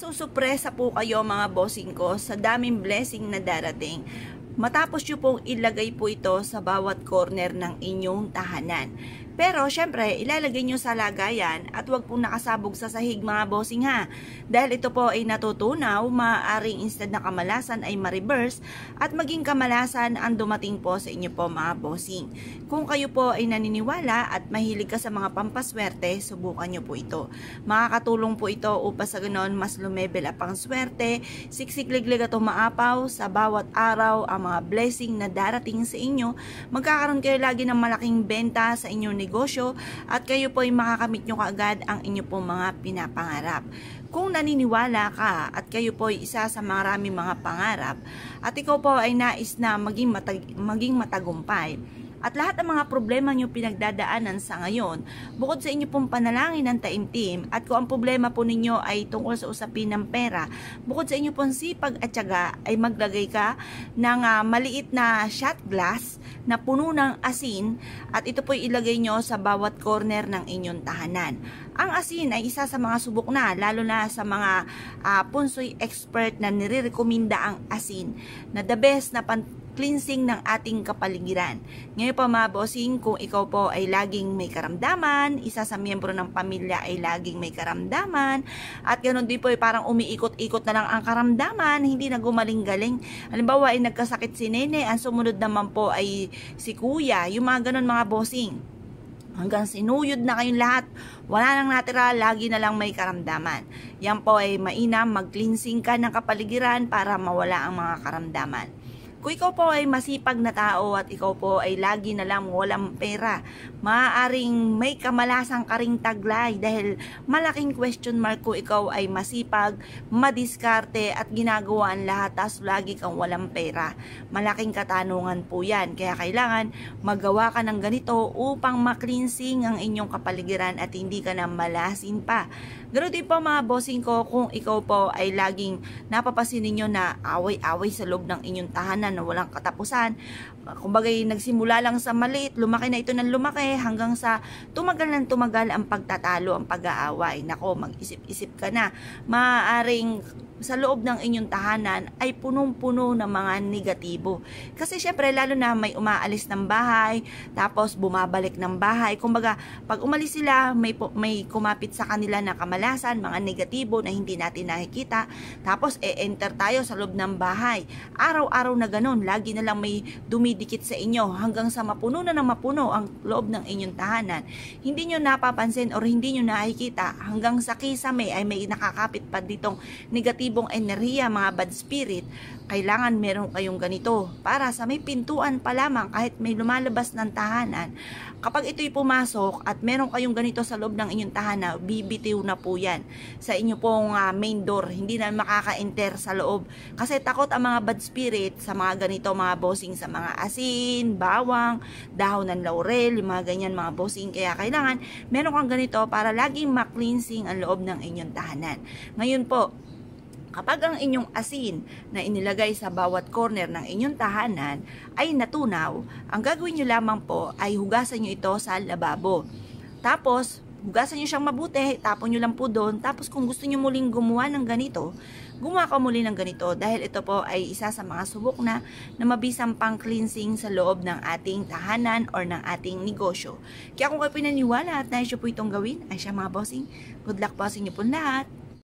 masusupresa po kayo mga bossing ko sa daming blessing na darating. Matapos nyo pong ilagay po ito sa bawat corner ng inyong tahanan. Pero syempre, ilalagay nyo sa lagayan at huwag pong nakasabog sa sahig mga bossing ha. Dahil ito po ay natutunaw, maaaring instead na kamalasan ay ma-reverse at maging kamalasan ang dumating po sa inyo po mga bossing. Kung kayo po ay naniniwala at mahilig ka sa mga pampaswerte, subukan nyo po ito. Makakatulong po ito upang sa ganon mas lumebel up ang swerte, siksik-liglig at umaapaw sa bawat araw ang mga blessing na darating sa inyo. Magkakaroon kayo lagi ng malaking benta sa inyong negosyo at kayo po ay makakamit nyo kaagad ang inyo pong mga pinapangarap. Kung naniniwala ka at kayo po ay isa sa maraming mga pangarap at ikaw po ay nais na maging matagumpay, at lahat ng mga problema nyo pinagdadaanan sa ngayon, bukod sa inyo pong panalangin ng taimtim, at kung ang problema po ninyo ay tungkol sa usapin ng pera, bukod sa inyo pong sipag at tiyaga, ay maglagay ka ng maliit na shot glass na puno ng asin, at ito po ilagay nyo sa bawat corner ng inyong tahanan. Ang asin ay isa sa mga subok na, lalo na sa mga punsoy expert na nire-recommenda ang asin, na the best na cleansing ng ating kapaligiran. Ngayon po mga bossing, kung ikaw po ay laging may karamdaman, isa sa miyembro ng pamilya ay laging may karamdaman, at ganoon din po ay parang umiikot-ikot na lang ang karamdaman, hindi na gumaling-galing. Halimbawa ay nagkasakit si nene, ang sumunod naman po ay si kuya, yung mga ganon mga bossing. Hanggang sinuyod na kayong lahat, wala nang natira, lagi na lang may karamdaman. Yan po ay mainam, mag-cleansing ka ng kapaligiran para mawala ang mga karamdaman. Kung ikaw po ay masipag na tao at ikaw po ay lagi na lang walang pera, maaaring may kamalasang karing taglay dahil malaking question mark kung ikaw ay masipag, madiskarte at ginagawa ang lahat tas lagi kang walang pera. Malaking katanungan po yan. Kaya kailangan magawa ka ng ganito upang maklinsing ang inyong kapaligiran at hindi ka na malasin pa. Ganoon din po mga bossing ko, kung ikaw po ay laging napapasin ninyo na away-away sa loob ng inyong tahanan na walang katapusan. Kumbaga nagsimula lang sa maliit, lumaki na ito ng lumaki hanggang sa tumagal ng tumagal ang pagtatalo, ang pag-aaway. Nako, mag-isip-isip ka na. Maaaring sa loob ng inyong tahanan ay punong-puno ng mga negatibo. Kasi syempre lalo na may umaalis ng bahay, tapos bumabalik ng bahay. Kumbaga, pag umalis sila, may kumapit sa kanila na kamalasan, mga negatibo na hindi natin nakikita. Tapos enter tayo sa loob ng bahay. Araw-araw na ganun, lagi na lang may dumidikit sa inyo hanggang sa mapuno na ng mapuno ang loob ng inyong tahanan. Hindi nyo napapansin or hindi nyo nakikita hanggang sa kisame ay may nakakapit pa ditong negatibong enerhiya, mga bad spirit. Kailangan meron kayong ganito para sa may pintuan pa lamang, kahit may lumalabas ng tahanan, kapag ito'y pumasok at meron kayong ganito sa loob ng inyong tahanan, bibitiw na po yan sa inyo pong main door, hindi na makaka-enter sa loob kasi takot ang mga bad spirit sa mga ganito mga bossing, sa mga asin, bawang, dahon ng laurel, yung mga ganyan mga bossing. Kaya kailangan meron kang ganito para laging ma-cleansing ang loob ng inyong tahanan. Ngayon po, kapag ang inyong asin na inilagay sa bawat corner ng inyong tahanan ay natunaw, ang gagawin nyo lamang po ay hugasan nyo ito sa lababo. Tapos, hugasan nyo siyang mabuti, tapon nyo lang po doon. Tapos kung gusto nyo muling gumawa ng ganito, gumawa ka muli ng ganito dahil ito po ay isa sa mga subok na mabisang pang cleansing sa loob ng ating tahanan or ng ating negosyo. Kaya kung kayo pinaniwala at nais nyo po itong gawin, ay siya mga bossing, good luck po sa inyo po lahat.